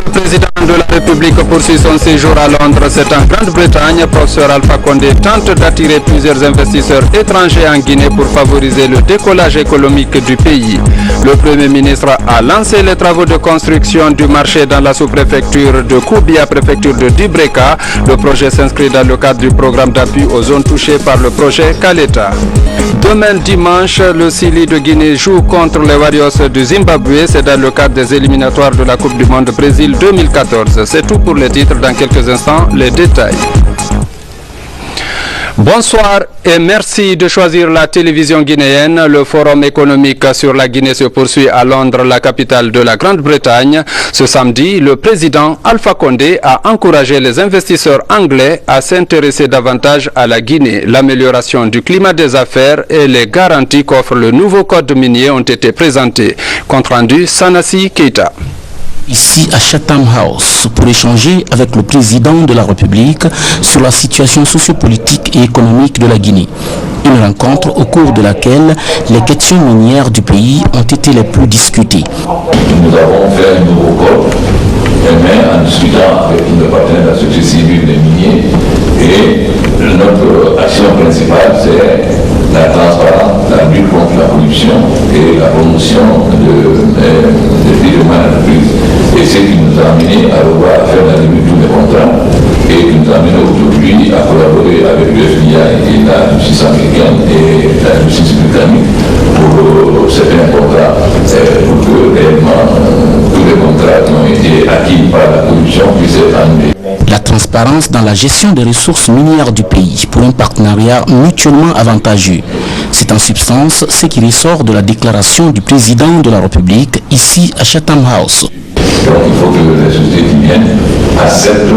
Le président de la République poursuit son séjour à Londres. C'est en Grande-Bretagne. Professeur Alpha Condé tente d'attirer plusieurs investisseurs étrangers en Guinée pour favoriser le décollage économique du pays. Le Premier ministre a lancé les travaux de construction du marché dans la sous-préfecture de Koubia, préfecture de Dubreka. Le projet s'inscrit dans le cadre du programme d'appui aux zones touchées par le projet Kaleta. Demain dimanche, le Sili de Guinée joue contre les Warriors du Zimbabwe. C'est dans le cadre des éliminatoires de la Coupe du Monde Brésil 2014. C'est tout pour les titres. Dans quelques instants, les détails. Bonsoir et merci de choisir la télévision guinéenne. Le forum économique sur la Guinée se poursuit à Londres, la capitale de la Grande-Bretagne. Ce samedi, le président Alpha Condé a encouragé les investisseurs anglais à s'intéresser davantage à la Guinée. L'amélioration du climat des affaires et les garanties qu'offre le nouveau code minier ont été présentées. Compte rendu, Sanassi Keita. Ici à Chatham House pour échanger avec le président de la République sur la situation sociopolitique et économique de la Guinée. Une rencontre au cours de laquelle les questions minières du pays ont été les plus discutées. Nous avons fait un nouveau code, mais en discutant avec nos partenaires de la société civile des miniers, et notre action principale c'est la transparence, la lutte contre la corruption et la promotion des prix de l'entreprise. Et c'est ce qui nous a amené à revoir, à faire la revue de tous les contrats et qui nous a amené aujourd'hui à collaborer avec le FBI et la justice américaine et la justice britannique pour certains contrats, pour que réellement tous les contrats qui ont été acquis par la corruption puissent être annulés. La transparence dans la gestion des ressources minières du pays pour un partenariat mutuellement avantageux. C'est en substance ce qui ressort de la déclaration du président de la République ici à Chatham House. Donc il faut que les sociétés qui viennent acceptent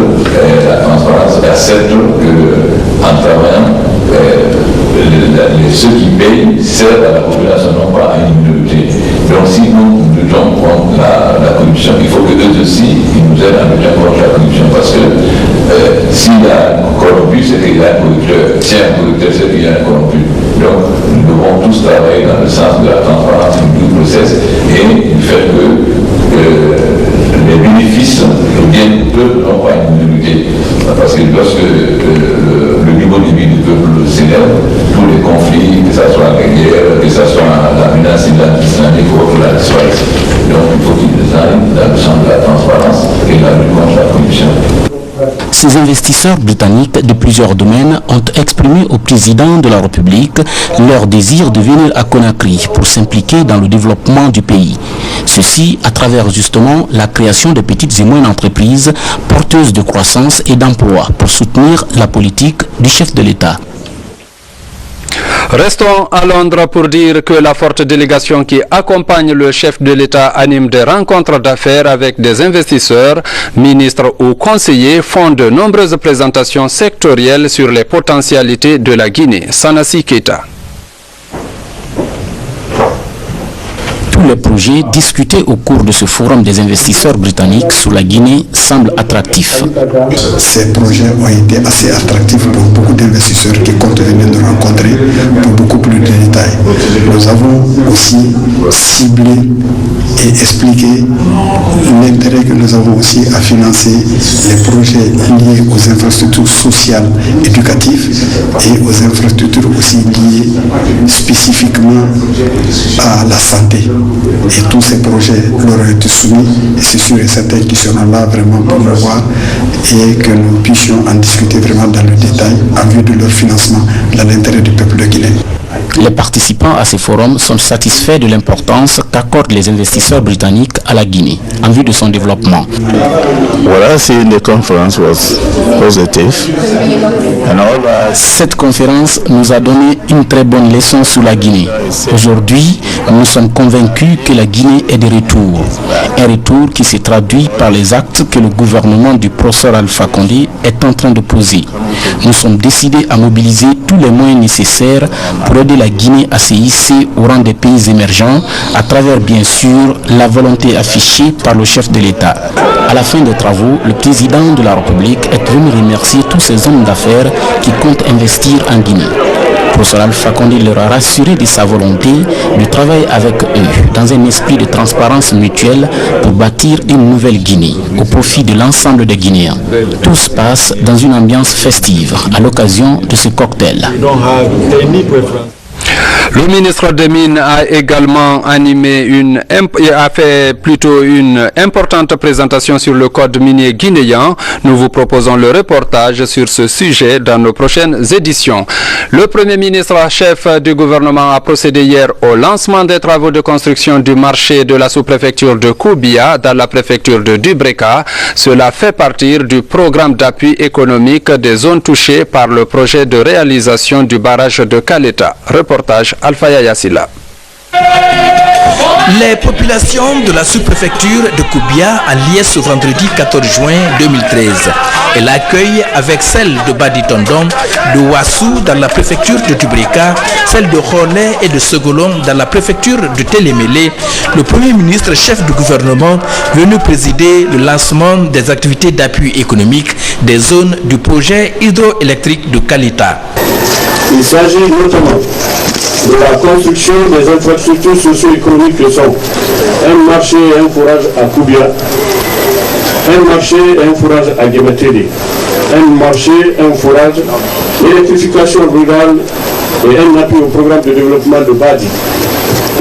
la transparence, acceptent qu'en travaillant, ceux qui payent servent à la population, non pas à une minorité. Donc si nous luttons contre la corruption, il faut que eux aussi ils nous aident à lutter contre la corruption. Parce que s'il y a un corrompu, c'est qu'il y a un corrupteur. S'il y a un corrupteur, c'est qu'il y a un corrompu. Donc nous devons tous travailler dans le sens de la transparence du process et du fait que les bénéfices viennent du peuple, non pas une minorité. Parce que lorsque le niveau de vie du peuple s'élève, tous les conflits, que ce soit la guerre, que ce soit la menace islamique ou autre, la disparition. Donc il faut qu'ils aillent dans le sens de la transparence et de la lutte contre la corruption. Ces investisseurs britanniques de plusieurs domaines ont exprimé au président de la République leur désir de venir à Conakry pour s'impliquer dans le développement du pays. Ceci à travers justement la création de petites et moyennes entreprises porteuses de croissance et d'emploi pour soutenir la politique du chef de l'État. Restons à Londres pour dire que la forte délégation qui accompagne le chef de l'État anime des rencontres d'affaires avec des investisseurs, ministres ou conseillers, font de nombreuses présentations sectorielles sur les potentialités de la Guinée. Sanassi Keita. Tous les projets discutés au cours de ce forum des investisseurs britanniques sur la Guinée semblent attractifs. Ces projets ont été assez attractifs pour beaucoup d'investisseurs qui comptent venir nous rencontrer pour beaucoup plus de détails. Nous avons aussi ciblé et expliqué l'intérêt que nous avons aussi à financer les projets liés aux infrastructures sociales, éducatives et aux infrastructures aussi liées spécifiquement à la santé. Et tous ces projets leur ont été soumis et c'est sûr et certain qu'ils seront là vraiment pour nous voir et que nous puissions en discuter vraiment dans le détail en vue de leur financement dans l'intérêt du peuple de Guinée. Les participants à ces forums sont satisfaits de l'importance qu'accordent les investisseurs britanniques à la Guinée en vue de son développement. Cette conférence nous a donné une très bonne leçon sur la Guinée. Aujourd'hui, nous sommes convaincus que la Guinée est de retour. Un retour qui se traduit par les actes que le gouvernement du professeur Alpha Condé est en train de poser. Nous sommes décidés à mobiliser tous les moyens nécessaires pour aider la Guinée à se hisser au rang des pays émergents à travers bien sûr la volonté affichée par le chef de l'État. À la fin des travaux, le président de la République est venu remercier tous ces hommes d'affaires qui comptent investir en Guinée. Professeur Alpha Condé leur a rassuré de sa volonté de travailler avec eux dans un esprit de transparence mutuelle pour bâtir une nouvelle Guinée au profit de l'ensemble des Guinéens. Tout se passe dans une ambiance festive à l'occasion de ce cocktail. Le ministre des Mines a également fait une importante présentation sur le code minier guinéen. Nous vous proposons le reportage sur ce sujet dans nos prochaines éditions. Le Premier ministre chef du gouvernement a procédé hier au lancement des travaux de construction du marché de la sous-préfecture de Koubia dans la préfecture de Dubreka. Cela fait partie du programme d'appui économique des zones touchées par le projet de réalisation du barrage de Kaleta. Reportage Alpha Yassila. Les populations de la sous-préfecture de Koubia en liesse ce vendredi 14 juin 2013 et l'accueil avec celle de Baditondon, de Ouassou dans la préfecture de Dubreka, celle de Rolé et de Segolon dans la préfecture de Télémélé. Le Premier ministre chef du gouvernement venu présider le lancement des activités d'appui économique des zones du projet hydroélectrique de Kaleta. Il s'agit notamment de la construction des infrastructures socio-économiques que sont un marché et un forage à Koubia, un marché et un forage à Gemeteli, un marché et un forage, l'électrification rurale et un appui au programme de développement de Badi,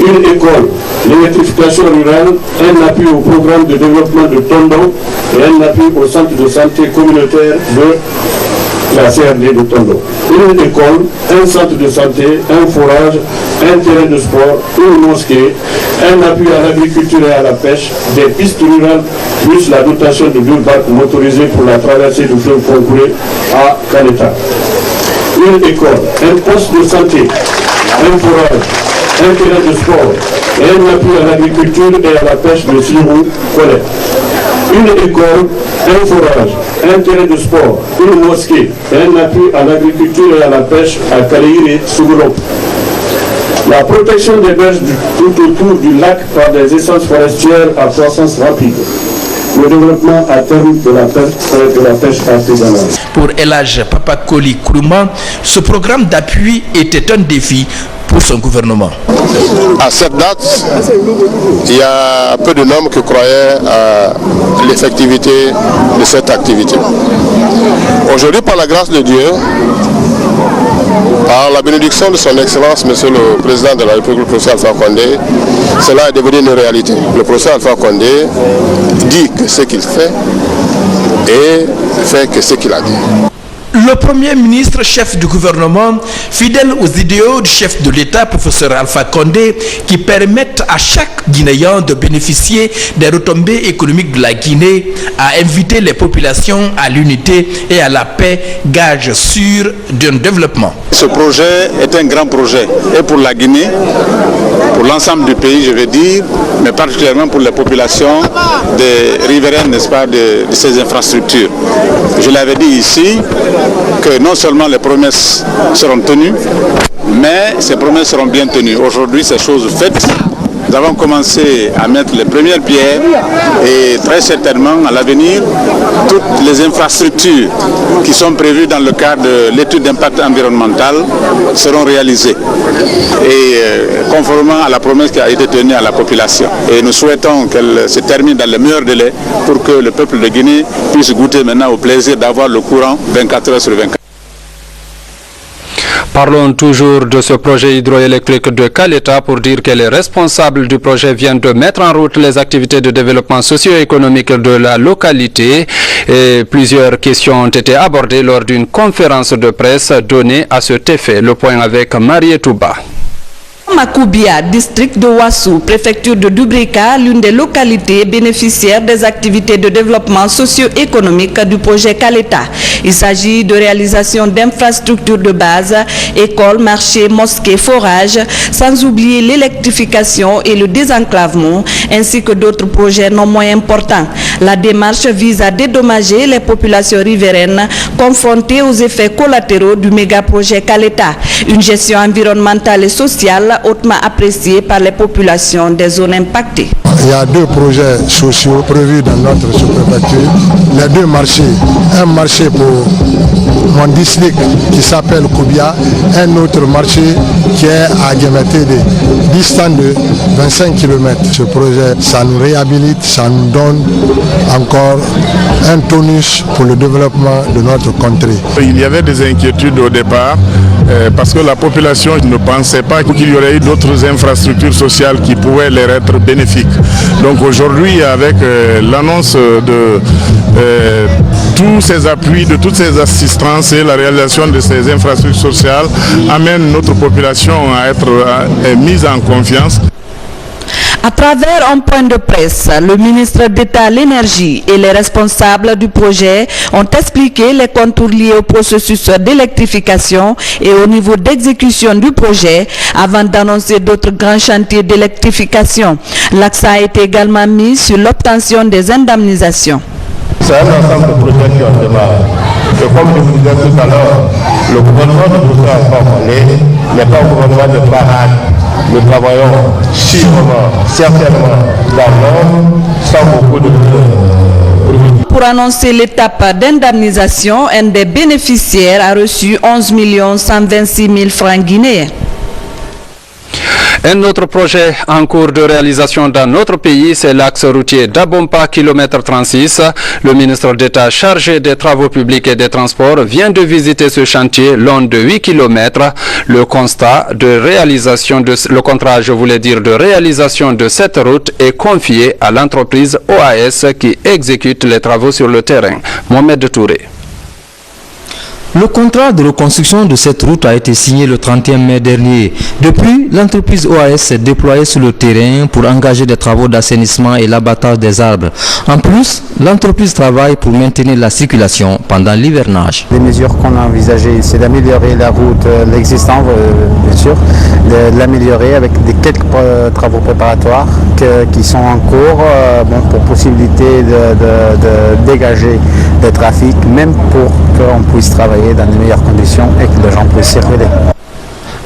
une école, l'électrification rurale, un appui au programme de développement de Tondo et un appui au centre de santé communautaire de la CRD de Tondo. Une école, un centre de santé, un forage, un terrain de sport, une mosquée, un appui à l'agriculture et à la pêche, des pistes rurales, plus la dotation de 2 barques motorisées pour la traversée du fleuve Concouré à Kaleta. Une école, un poste de santé, un forage, un terrain de sport et un appui à l'agriculture et à la pêche de Sirou, Colette. Une école, un forage, un terrain de sport, une mosquée et un appui à l'agriculture et à la pêche à Kaleïr et Sougoulop. La protection des berges tout autour du lac par des essences forestières à croissance rapide. Le développement à terme de la pêche artisanale. Pour Elhadj Papakoli Kourouma, ce programme d'appui était un défi pour son gouvernement. À cette date, il y a peu de nombre qui croyaient à l'effectivité de cette activité. Aujourd'hui, par la grâce de Dieu, par la bénédiction de son Excellence, Monsieur le Président de la République, le professeur Alpha Condé, cela est devenu une réalité. Le professeur Alpha Condé dit que ce qu'il fait et fait que ce qu'il a dit. Le Premier ministre chef du gouvernement, fidèle aux idéaux du chef de l'État, professeur Alpha Condé, qui permettent à chaque Guinéen de bénéficier des retombées économiques de la Guinée, a invité les populations à l'unité et à la paix, gage sûr d'un développement. Ce projet est un grand projet, et pour la Guinée, pour l'ensemble du pays, je veux dire, mais particulièrement pour les populations des riveraines, n'est-ce pas, de ces infrastructures. Je l'avais dit ici, que non seulement les promesses seront tenues, mais ces promesses seront bien tenues. Aujourd'hui, ces choses faites, nous avons commencé à mettre les premières pierres et très certainement à l'avenir, toutes les infrastructures qui sont prévues dans le cadre de l'étude d'impact environnemental seront réalisées et conformément à la promesse qui a été tenue à la population. Et nous souhaitons qu'elle se termine dans les meilleurs délais pour que le peuple de Guinée puisse goûter maintenant au plaisir d'avoir le courant 24 heures sur 24. Parlons toujours de ce projet hydroélectrique de Kaleta pour dire que les responsables du projet viennent de mettre en route les activités de développement socio-économique de la localité et plusieurs questions ont été abordées lors d'une conférence de presse donnée à cet effet. Le point avec Marie Touba. Makoubia, district de Ouassou, préfecture de Dubreka, l'une des localités bénéficiaires des activités de développement socio-économique du projet Kaleta. Il s'agit de réalisation d'infrastructures de base, écoles, marchés, mosquées, forages, sans oublier l'électrification et le désenclavement, ainsi que d'autres projets non moins importants. La démarche vise à dédommager les populations riveraines confrontées aux effets collatéraux du méga-projet Kaleta, une gestion environnementale et sociale hautement appréciée par les populations des zones impactées. Il y a 2 projets sociaux prévus dans notre sous-préfecture. Les 2 marchés, un marché pour mon district qui s'appelle Koubia, un autre marché qui est à Guémétédé, distant de 25 km. Ce projet, ça nous réhabilite, ça nous donne encore un tonus pour le développement de notre contrée. Il y avait des inquiétudes au départ parce que la population ne pensait pas qu'il y aurait eu d'autres infrastructures sociales qui pouvaient leur être bénéfiques. Donc aujourd'hui, avec l'annonce de tous ces appuis, de toutes ces assistances et la réalisation de ces infrastructures sociales amène notre population à être mise en confiance. À travers un point de presse, le ministre d'État à l'énergie et les responsables du projet ont expliqué les contours liés au processus d'électrification et au niveau d'exécution du projet avant d'annoncer d'autres grands chantiers d'électrification. L'accent a été également mis sur l'obtention des indemnisations. C'est un ensemble de projets qui ont démarré. Et comme je vous disais tout à l'heure, le gouvernement de Boussou n'est pas un gouvernement de parade. Nous travaillons sûrement, certainement, dans l'ordre, sans beaucoup de Pour annoncer l'étape d'indemnisation, un des bénéficiaires a reçu 11 126 000 francs guinéens. Un autre projet en cours de réalisation dans notre pays, c'est l'axe routier d'Abompa, kilomètre 36. Le ministre d'État chargé des travaux publics et des transports vient de visiter ce chantier long de 8 km. Le contrat de réalisation de cette route est confié à l'entreprise OAS qui exécute les travaux sur le terrain. Mohamed Touré. Le contrat de reconstruction de cette route a été signé le 31 mai dernier. Depuis, l'entreprise OAS s'est déployée sur le terrain pour engager des travaux d'assainissement et l'abattage des arbres. En plus, l'entreprise travaille pour maintenir la circulation pendant l'hivernage. Les mesures qu'on a envisagées, c'est d'améliorer la route, l'existant bien sûr, de l'améliorer avec quelques travaux préparatoires qui sont en cours pour possibilité de dégager le trafic, même pour qu'on puisse travailler dans les meilleures conditions et que les gens puissent circuler.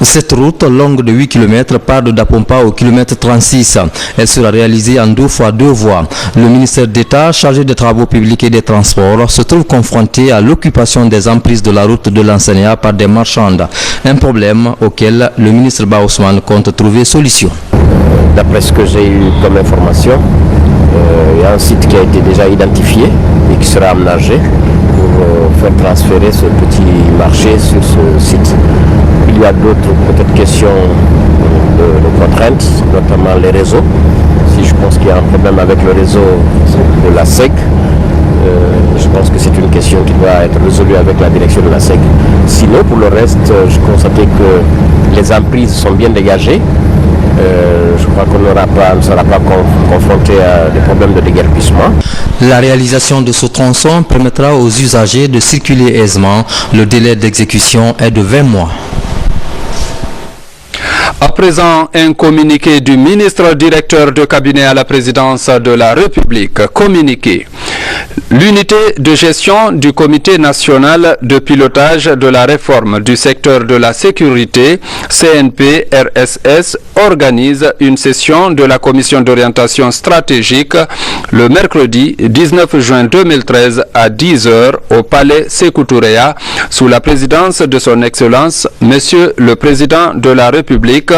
Cette route longue de 8 km part de Dapompa au kilomètre 36. Elle sera réalisée en 2 fois 2 voies. Le ministère d'État chargé des travaux publics et des transports se trouve confronté à l'occupation des emprises de la route de l'Enseignat par des marchandes. Un problème auquel le ministre Baousman compte trouver solution. D'après ce que j'ai eu comme information, il y a un site qui a été déjà identifié et qui sera aménagé pour faire transférer ce petit marché sur ce site. Il y a d'autres peut-être questions de contraintes, notamment les réseaux. Si je pense qu'il y a un problème avec le réseau de la SEC, je pense que c'est une question qui doit être résolue avec la direction de la SEC. Sinon, pour le reste, je constatais que les emprises sont bien dégagées. Je crois qu'on ne sera pas confronté à des problèmes de déguerpissement. La réalisation de ce tronçon permettra aux usagers de circuler aisément. Le délai d'exécution est de 20 mois. À présent, un communiqué du ministre directeur de cabinet à la présidence de la République. Communiqué. L'unité de gestion du Comité national de pilotage de la réforme du secteur de la sécurité, CNP-RSS, organise une session de la commission d'orientation stratégique le mercredi 19 juin 2013 à 10h au palais Sékou Touréa sous la présidence de son Excellence, Monsieur le Président de la République,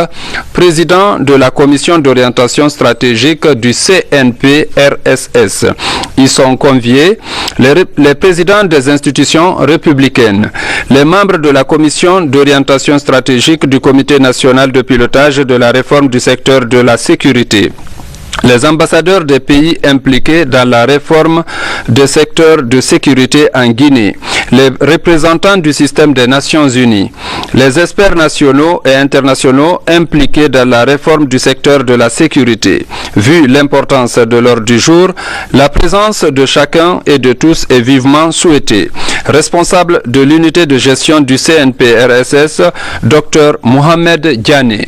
président de la commission d'orientation stratégique du CNP-RSS. Ils sont conviés les présidents des institutions républicaines, les membres de la commission d'orientation stratégique du Comité national de pilotage de la réforme du secteur de la sécurité, les ambassadeurs des pays impliqués dans la réforme des secteurs de sécurité en Guinée, les représentants du système des Nations Unies, les experts nationaux et internationaux impliqués dans la réforme du secteur de la sécurité. Vu l'importance de l'ordre du jour, la présence de chacun et de tous est vivement souhaitée. Responsable de l'unité de gestion du CNP-RSS, Dr Mohamed Diané.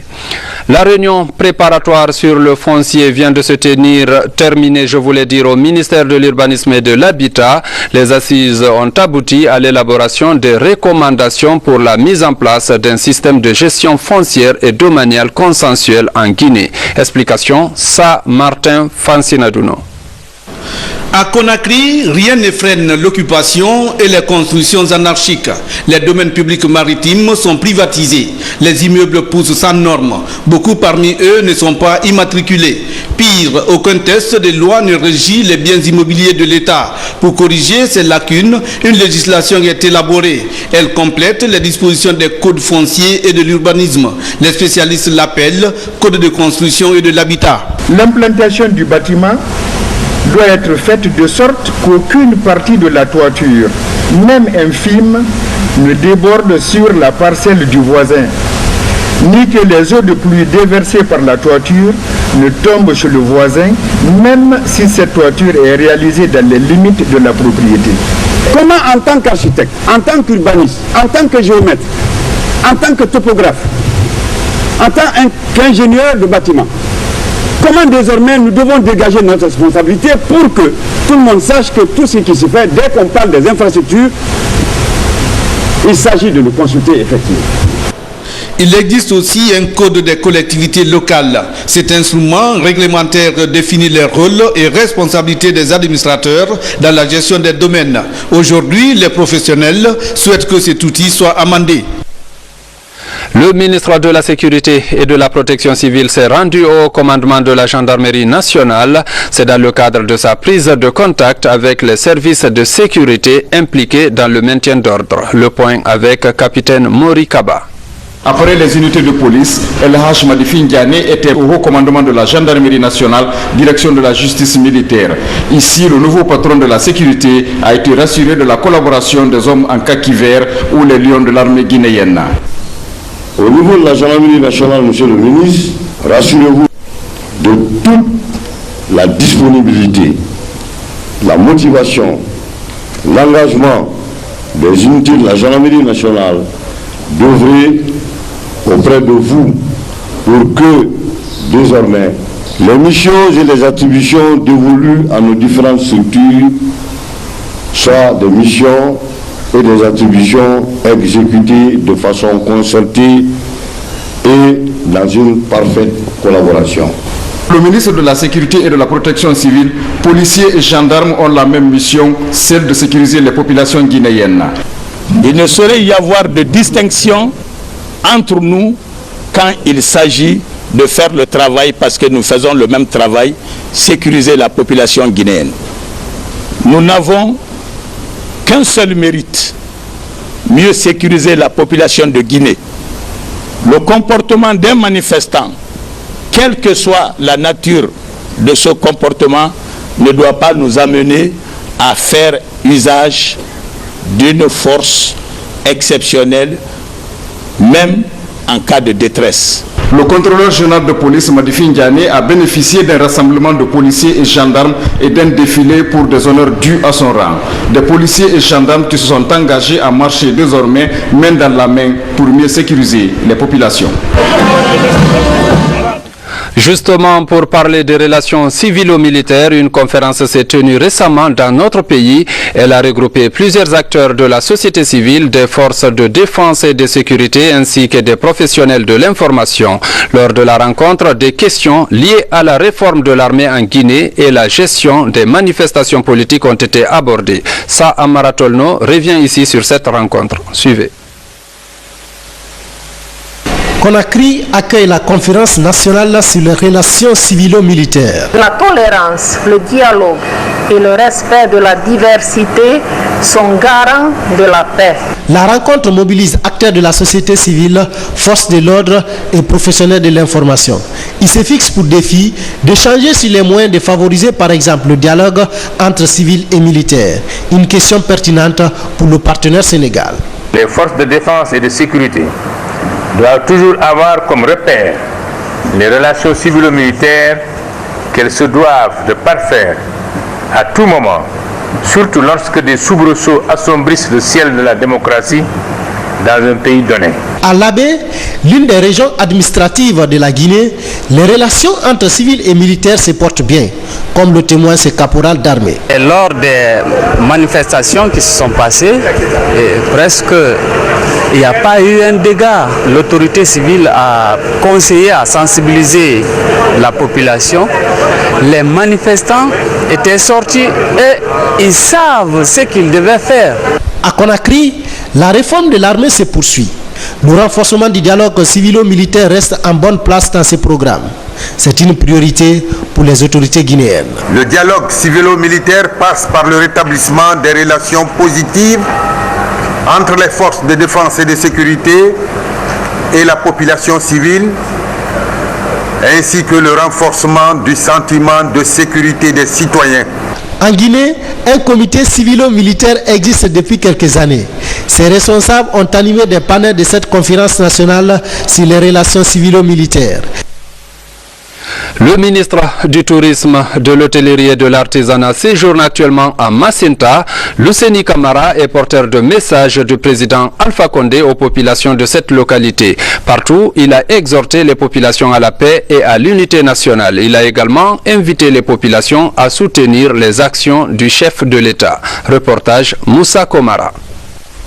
La réunion préparatoire sur le foncier vient de se terminer, je voulais dire, au ministère de l'Urbanisme et de l'Habitat. Les assises ont abouti à l'élaboration des recommandations pour la mise en place d'un système de gestion foncière et domaniale consensuel en Guinée. Explication, Sa Martin Fansinaduno. À Conakry, rien ne freine l'occupation et les constructions anarchiques. Les domaines publics maritimes sont privatisés. Les immeubles poussent sans normes. Beaucoup parmi eux ne sont pas immatriculés. Pire, aucun test de loi ne régit les biens immobiliers de l'État. Pour corriger ces lacunes, une législation est élaborée. Elle complète les dispositions des codes fonciers et de l'urbanisme. Les spécialistes l'appellent code de construction et de l'habitat. L'implantation du bâtiment doit être faite de sorte qu'aucune partie de la toiture, même infime, ne déborde sur la parcelle du voisin, ni que les eaux de pluie déversées par la toiture ne tombent chez le voisin, même si cette toiture est réalisée dans les limites de la propriété. Comment en tant qu'architecte, en tant qu'urbaniste, en tant que géomètre, en tant que topographe, en tant qu'ingénieur de bâtiment, comment désormais nous devons dégager notre responsabilité pour que tout le monde sache que tout ce qui se fait, dès qu'on parle des infrastructures, il s'agit de nous consulter effectivement. Il existe aussi un code des collectivités locales. Cet instrument réglementaire définit les rôles et responsabilités des administrateurs dans la gestion des domaines. Aujourd'hui, les professionnels souhaitent que cet outil soit amendé. Le ministre de la Sécurité et de la Protection civile s'est rendu au commandement de la gendarmerie nationale. C'est dans le cadre de sa prise de contact avec les services de sécurité impliqués dans le maintien d'ordre. Le point avec capitaine Mori Kaba. Après les unités de police, El Haj Madifi Ndiané était au haut commandement de la gendarmerie nationale, direction de la justice militaire. Ici, le nouveau patron de la sécurité a été rassuré de la collaboration des hommes en kaki vert ou les lions de l'armée guinéenne. Au niveau de la gendarmerie nationale, monsieur le ministre, rassurez-vous de toute la disponibilité, la motivation, l'engagement des unités de la gendarmerie nationale d'œuvrer auprès de vous pour que désormais les missions et les attributions dévolues à nos différentes structures soient des missions et des attributions exécutées de façon concertée et dans une parfaite collaboration. Le ministre de la Sécurité et de la Protection civile, policiers et gendarmes ont la même mission, celle de sécuriser les populations guinéennes. Il ne saurait y avoir de distinction entre nous quand il s'agit de faire le travail parce que nous faisons le même travail, sécuriser la population guinéenne. Nous n'avons qu'un seul mérite, mieux sécuriser la population de Guinée. Le comportement d'un manifestant, quelle que soit la nature de ce comportement, ne doit pas nous amener à faire usage d'une force exceptionnelle, même en cas de détresse. Le contrôleur général de police Madifi Ndiané a bénéficié d'un rassemblement de policiers et gendarmes et d'un défilé pour des honneurs dus à son rang. Des policiers et gendarmes qui se sont engagés à marcher désormais main dans la main pour mieux sécuriser les populations. Justement, pour parler des relations civilo-militaires, une conférence s'est tenue récemment dans notre pays. Elle a regroupé plusieurs acteurs de la société civile, des forces de défense et de sécurité, ainsi que des professionnels de l'information. Lors de la rencontre, des questions liées à la réforme de l'armée en Guinée et la gestion des manifestations politiques ont été abordées. Sa Amaratolno revient ici sur cette rencontre. Suivez. Conakry accueille la conférence nationale sur les relations civilo-militaires. La tolérance, le dialogue et le respect de la diversité sont garants de la paix. La rencontre mobilise acteurs de la société civile, forces de l'ordre et professionnels de l'information. Il se fixe pour défi d'échanger sur les moyens de favoriser par exemple le dialogue entre civils et militaires. Une question pertinente pour le partenaire sénégal. Les forces de défense et de sécurité doivent toujours avoir comme repère les relations civilo-militaires qu'elles se doivent de parfaire à tout moment, surtout lorsque des soubresauts assombrissent le ciel de la démocratie dans un pays donné. À Labé, l'une des régions administratives de la Guinée, les relations entre civils et militaires se portent bien, comme le témoigne ce caporal d'armée. Lors des manifestations qui se sont passées, presque il n'y a pas eu un dégât. L'autorité civile a conseillé, a sensibilisé la population. Les manifestants étaient sortis et ils savent ce qu'ils devaient faire. À Conakry, la réforme de l'armée se poursuit. Le renforcement du dialogue civilo-militaire reste en bonne place dans ces programmes. C'est une priorité pour les autorités guinéennes. Le dialogue civilo-militaire passe par le rétablissement des relations positives entre les forces de défense et de sécurité et la population civile, ainsi que le renforcement du sentiment de sécurité des citoyens. En Guinée, un comité civilo-militaire existe depuis quelques années. Ses responsables ont animé des panels de cette conférence nationale sur les relations civilo-militaires. Le ministre du Tourisme, de l'Hôtellerie et de l'Artisanat séjourne actuellement à Macinta. Luceni Camara est porteur de messages du président Alpha Condé aux populations de cette localité. Partout, il a exhorté les populations à la paix et à l'unité nationale. Il a également invité les populations à soutenir les actions du chef de l'État. Reportage Moussa Komara.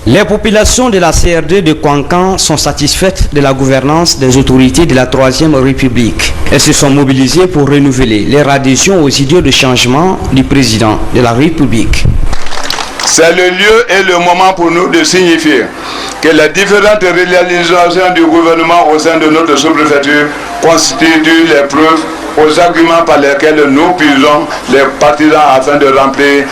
Les populations de la CRD de Kouankan sont satisfaites de la gouvernance des autorités de la Troisième République. Elles se sont mobilisées pour renouveler leur adhésion aux idéaux de changement du président de la République. C'est le lieu et le moment pour nous de signifier que les différentes réalisations du gouvernement au sein de notre sous-préfecture constituent les preuves aux arguments par lesquels nous puisons les partisans afin de remplir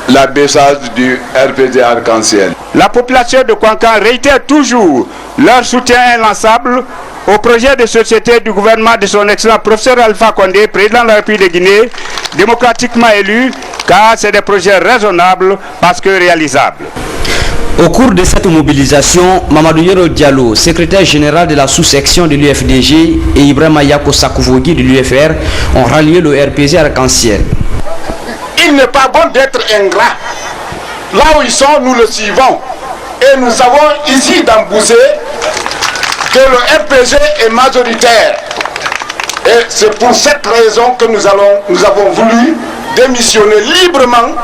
l'abaissage du RPG Arc-en-Ciel. La population de Kouankan réitère toujours leur soutien inlassable au projet de société du gouvernement de son excellent professeur Alpha Condé, président de la République de Guinée, démocratiquement élu, car c'est des projets raisonnables parce que réalisables. Au cours de cette mobilisation, Mamadou Yero Diallo, secrétaire général de la sous-section de l'UFDG, et Ibrahima Yako Sakouvogi de l'UFR ont rallié le RPG Arc-en-Ciel. Il n'est pas bon d'être ingrat. Là où ils sont, nous le suivons. Et nous savons ici dans Bouzé que le RPG est majoritaire. Et c'est pour cette raison que nous avons voulu démissionner librement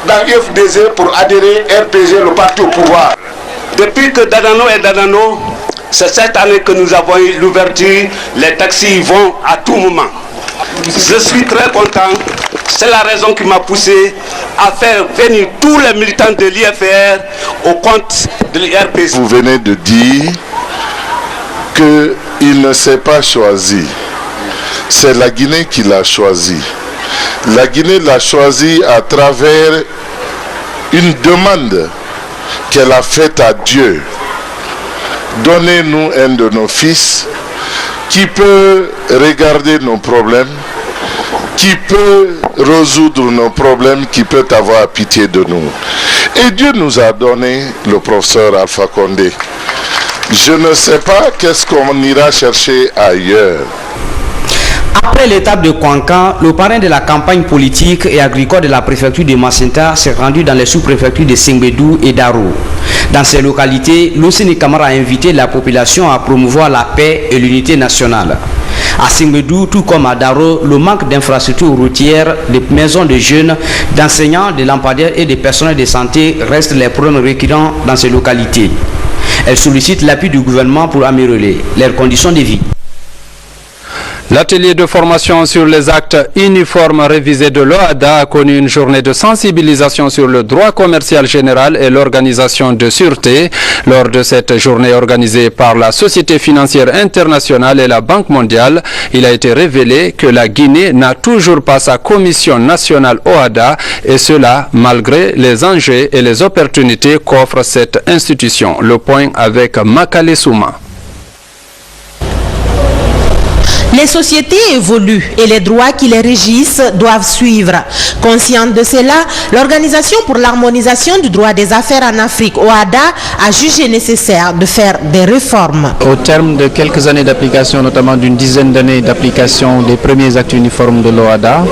dans l'UFDG pour adhérer RPG, le parti au pouvoir. Depuis que Dadano est Dadano, c'est cette année que nous avons eu l'ouverture. Les taxis vont à tout moment. Je suis très content. C'est la raison qui m'a poussé à faire venir tous les militants de l'IFR au compte de l'IRPG. Vous venez de dire qu'il ne s'est pas choisi. C'est la Guinée qui l'a choisi. La Guinée l'a choisi à travers une demande qu'elle a faite à Dieu. Donnez-nous un de nos fils qui peut regarder nos problèmes, qui peut résoudre nos problèmes, qui peut avoir pitié de nous. Et Dieu nous a donné le professeur Alpha Condé. Je ne sais pas qu'est-ce qu'on ira chercher ailleurs. Après l'étape de Kouankan, le parrain de la campagne politique et agricole de la préfecture de Macinta s'est rendu dans les sous-préfectures de Sengbedou et Daro. Dans ces localités, Luceni Camara a invité la population à promouvoir la paix et l'unité nationale. À Sengbedou, tout comme à Daro, le manque d'infrastructures routières, de maisons de jeunes, d'enseignants, de lampadaires et de personnels de santé restent les problèmes récurrents dans ces localités. Elle sollicite l'appui du gouvernement pour améliorer leurs conditions de vie. L'atelier de formation sur les actes uniformes révisés de l'OADA a connu une journée de sensibilisation sur le droit commercial général et l'organisation de sûreté. Lors de cette journée organisée par la Société financière internationale et la Banque mondiale, il a été révélé que la Guinée n'a toujours pas sa commission nationale OADA, et cela malgré les enjeux et les opportunités qu'offre cette institution. Le point avec Makale Souma. Les sociétés évoluent et les droits qui les régissent doivent suivre. Consciente de cela, l'Organisation pour l'harmonisation du droit des affaires en Afrique, OADA, a jugé nécessaire de faire des réformes. Au terme de quelques années d'application, notamment d'une dizaine d'années d'application des premiers actes uniformes de l'OADA,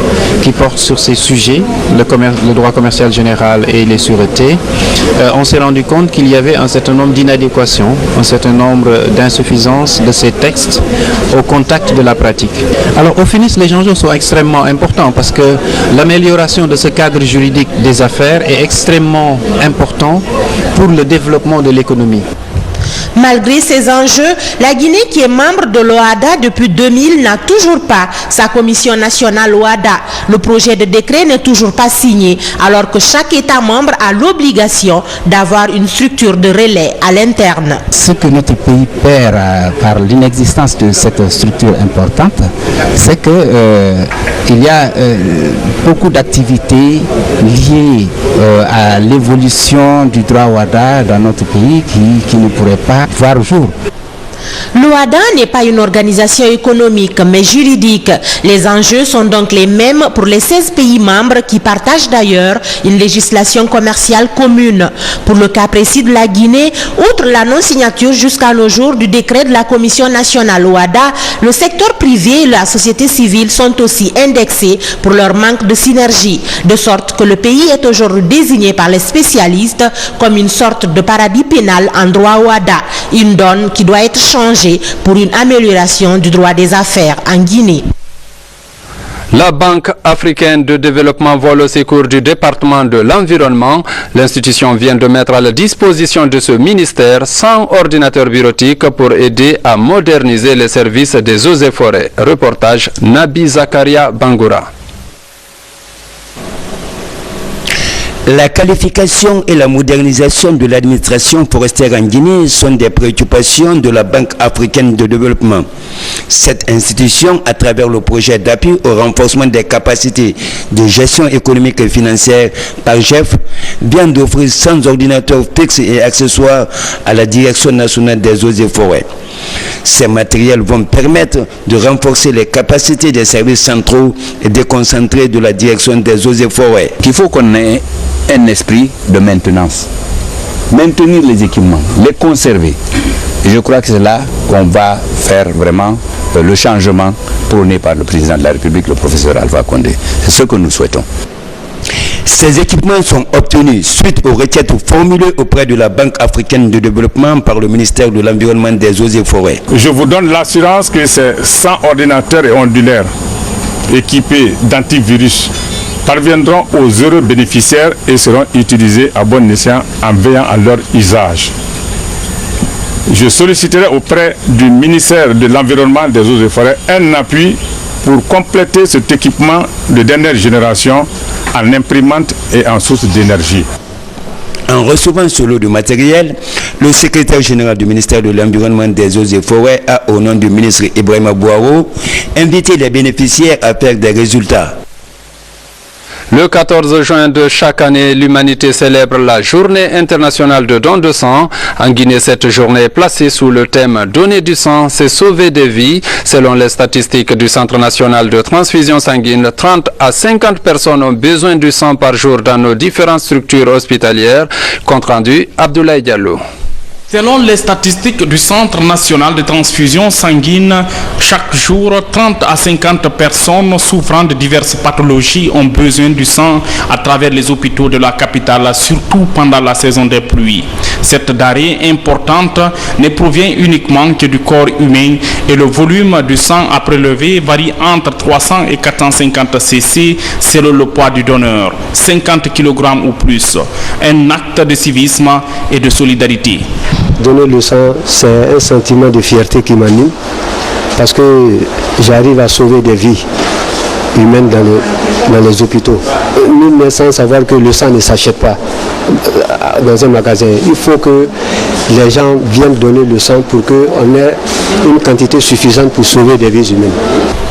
qui portent sur ces sujets, le droit commercial général et les sûretés, on s'est rendu compte qu'il y avait un certain nombre d'inadéquations, un certain nombre d'insuffisances de ces textes au contact de la pratique. Alors au FINIS, les enjeux sont extrêmement importants parce que l'amélioration de ce cadre juridique des affaires est extrêmement important pour le développement de l'économie. Malgré ces enjeux, la Guinée, qui est membre de l'OHADA depuis 2000, n'a toujours pas sa commission nationale OHADA. Le projet de décret n'est toujours pas signé, alors que chaque État membre a l'obligation d'avoir une structure de relais à l'interne. Ce que notre pays perd par l'inexistence de cette structure importante, c'est qu'il y a beaucoup d'activités liées à l'évolution du droit OHADA dans notre pays qui ne pourraient pas voir le jour. L'OHADA n'est pas une organisation économique mais juridique. Les enjeux sont donc les mêmes pour les 16 pays membres qui partagent d'ailleurs une législation commerciale commune. Pour le cas précis de la Guinée, outre la non-signature jusqu'à nos jours du décret de la Commission nationale OHADA, le secteur privé et la société civile sont aussi indexés pour leur manque de synergie, de sorte que le pays est aujourd'hui désigné par les spécialistes comme une sorte de paradis pénal en droit OHADA, une donne qui doit être changée pour une amélioration du droit des affaires en Guinée. La Banque africaine de développement vole au secours du département de l'environnement. L'institution vient de mettre à la disposition de ce ministère 100 ordinateurs bureautiques pour aider à moderniser les services des eaux et forêts. Reportage Nabi Zakaria Bangoura. La qualification et la modernisation de l'administration forestière en Guinée sont des préoccupations de la Banque africaine de développement. Cette institution, à travers le projet d'appui au renforcement des capacités de gestion économique et financière par GEF, vient d'offrir 100 ordinateurs fixes et accessoires à la Direction nationale des eaux et forêts. Ces matériels vont permettre de renforcer les capacités des services centraux et déconcentrés de la Direction des eaux et forêts. Il faut qu'on ait un esprit de maintenance. Maintenir les équipements, les conserver. Et je crois que c'est là qu'on va faire vraiment le changement prôné par le président de la République, le professeur Alpha Condé. C'est ce que nous souhaitons. Ces équipements sont obtenus suite aux requêtes formulées auprès de la Banque africaine de développement par le ministère de l'Environnement, des Eaux et Forêts. Je vous donne l'assurance que ces 100 ordinateurs et ondulaires équipés d'antivirus parviendront aux heureux bénéficiaires et seront utilisés à bon escient en veillant à leur usage. Je solliciterai auprès du ministère de l'Environnement, des Eaux et Forêts un appui pour compléter cet équipement de dernière génération en imprimante et en source d'énergie. En recevant ce lot de matériel, le secrétaire général du ministère de l'Environnement, des Eaux et Forêts a, au nom du ministre Ibrahima Bouaro, invité les bénéficiaires à faire des résultats. Le 14 juin de chaque année, l'humanité célèbre la journée internationale de don de sang. En Guinée, cette journée est placée sous le thème « Donner du sang, c'est sauver des vies ». Selon les statistiques du Centre national de transfusion sanguine, 30 à 50 personnes ont besoin du sang par jour dans nos différentes structures hospitalières. Compte rendu, Abdoulaye Diallo. Selon les statistiques du Centre national de transfusion sanguine, chaque jour, 30 à 50 personnes souffrant de diverses pathologies ont besoin du sang à travers les hôpitaux de la capitale, surtout pendant la saison des pluies. Cette denrée importante ne provient uniquement que du corps humain et le volume du sang à prélever varie entre 300 et 450 cc selon le poids du donneur, 50 kg ou plus. Un acte de civisme et de solidarité. Donner le sang, c'est un sentiment de fierté qui m'anime parce que j'arrive à sauver des vies humaines dans les hôpitaux. Nous, sans savoir que le sang ne s'achète pas dans un magasin. Il faut que les gens viennent donner le sang pour qu'on ait une quantité suffisante pour sauver des vies humaines.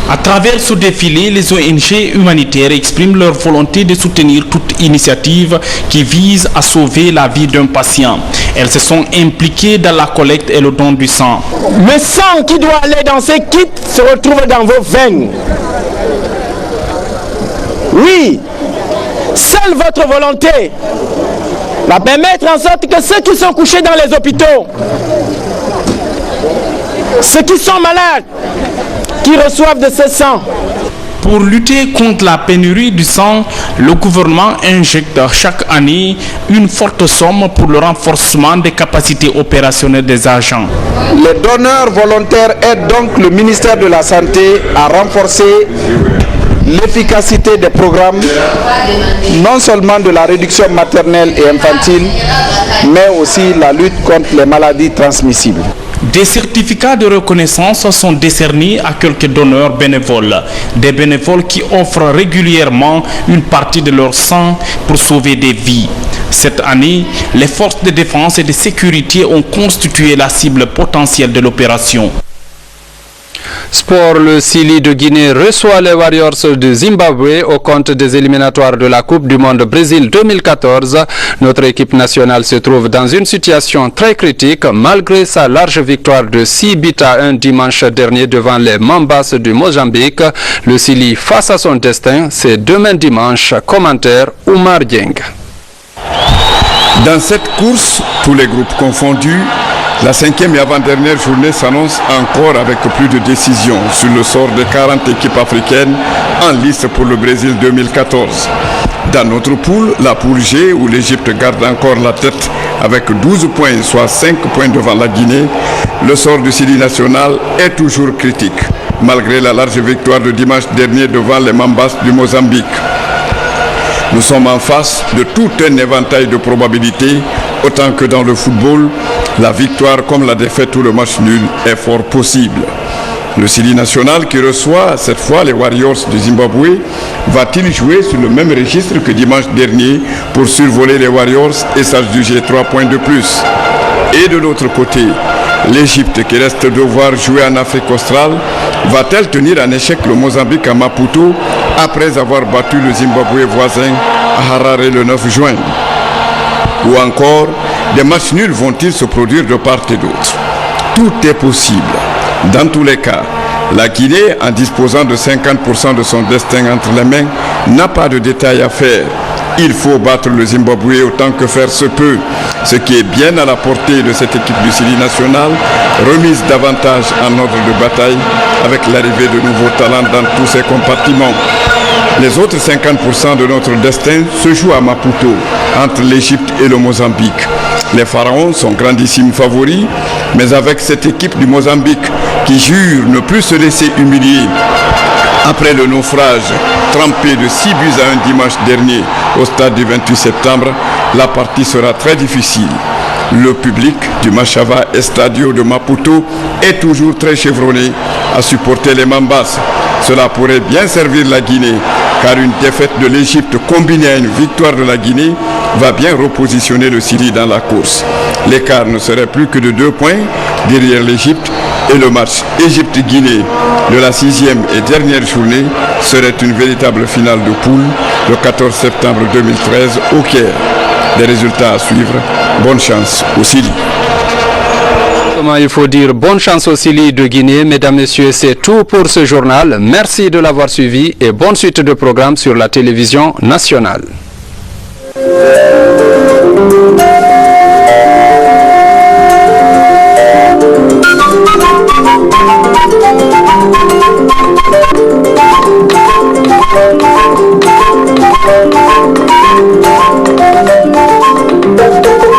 À travers ce défilé, les ONG humanitaires expriment leur volonté de soutenir toute initiative qui vise à sauver la vie d'un patient. Elles se sont impliquées dans la collecte et le don du sang. Le sang qui doit aller dans ces kits se retrouve dans vos veines. Oui, seule votre volonté va permettre en sorte que ceux qui sont couchés dans les hôpitaux, ceux qui sont malades, qui reçoivent de ce sang. Pour lutter contre la pénurie du sang, le gouvernement injecte chaque année une forte somme pour le renforcement des capacités opérationnelles des agents. Les donneurs volontaires aident donc le ministère de la Santé à renforcer l'efficacité des programmes, non seulement de la réduction maternelle et infantile, mais aussi la lutte contre les maladies transmissibles. Des certificats de reconnaissance sont décernés à quelques donneurs bénévoles. Des bénévoles qui offrent régulièrement une partie de leur sang pour sauver des vies. Cette année, les forces de défense et de sécurité ont constitué la cible potentielle de l'opération. Sport, le Sili de Guinée reçoit les Warriors de Zimbabwe au compte des éliminatoires de la Coupe du Monde Brésil 2014. Notre équipe nationale se trouve dans une situation très critique malgré sa large victoire de 6-1 dimanche dernier devant les Mambas du Mozambique. Le Sili face à son destin, c'est demain dimanche. Commentaire Oumar Dieng. Dans cette course, tous les groupes confondus, la 5e et avant-dernière journée s'annonce encore avec plus de décisions sur le sort de 40 équipes africaines en lice pour le Brésil 2014. Dans notre poule, la poule G, où l'Égypte garde encore la tête avec 12 points, soit 5 points devant la Guinée, le sort du Sili national est toujours critique, malgré la large victoire de dimanche dernier devant les Mambas du Mozambique. Nous sommes en face de tout un éventail de probabilités, autant que dans le football, la victoire comme la défaite ou le match nul est fort possible. Le Sili national qui reçoit cette fois les Warriors de Zimbabwe va-t-il jouer sur le même registre que dimanche dernier pour survoler les Warriors et s'adjuger 3 points de plus? Et de l'autre côté, l'Égypte qui reste devoir jouer en Afrique australe va-t-elle tenir en échec le Mozambique à Maputo après avoir battu le Zimbabwe voisin à Harare le 9 juin? Ou encore, des matchs nuls vont-ils se produire de part et d'autre? Tout est possible. Dans tous les cas, la Guinée, en disposant de 50% de son destin entre les mains, n'a pas de détails à faire. Il faut battre le Zimbabwe autant que faire se peut, ce qui est bien à la portée de cette équipe du Sili national, remise davantage en ordre de bataille avec l'arrivée de nouveaux talents dans tous ses compartiments. Les autres 50% de notre destin se jouent à Maputo, entre l'Égypte et le Mozambique. Les Pharaons sont grandissimes favoris, mais avec cette équipe du Mozambique qui jure ne plus se laisser humilier. Après le naufrage trempé de 6-1 dimanche dernier au stade du 28 septembre, la partie sera très difficile. Le public du Machava Estadio de Maputo est toujours très chevronné à supporter les Mambas. Cela pourrait bien servir la Guinée, car une défaite de l'Égypte combinée à une victoire de la Guinée va bien repositionner le Sili dans la course. L'écart ne serait plus que de 2 points derrière l'Égypte et le match Égypte-Guinée de la 6e et dernière journée serait une véritable finale de poule le 14 septembre 2013 au Caire. Des résultats à suivre. Bonne chance au Sili. Il faut dire bonne chance au Sili de Guinée. Mesdames, Messieurs, c'est tout pour ce journal. Merci de l'avoir suivi et bonne suite de programmes sur la télévision nationale.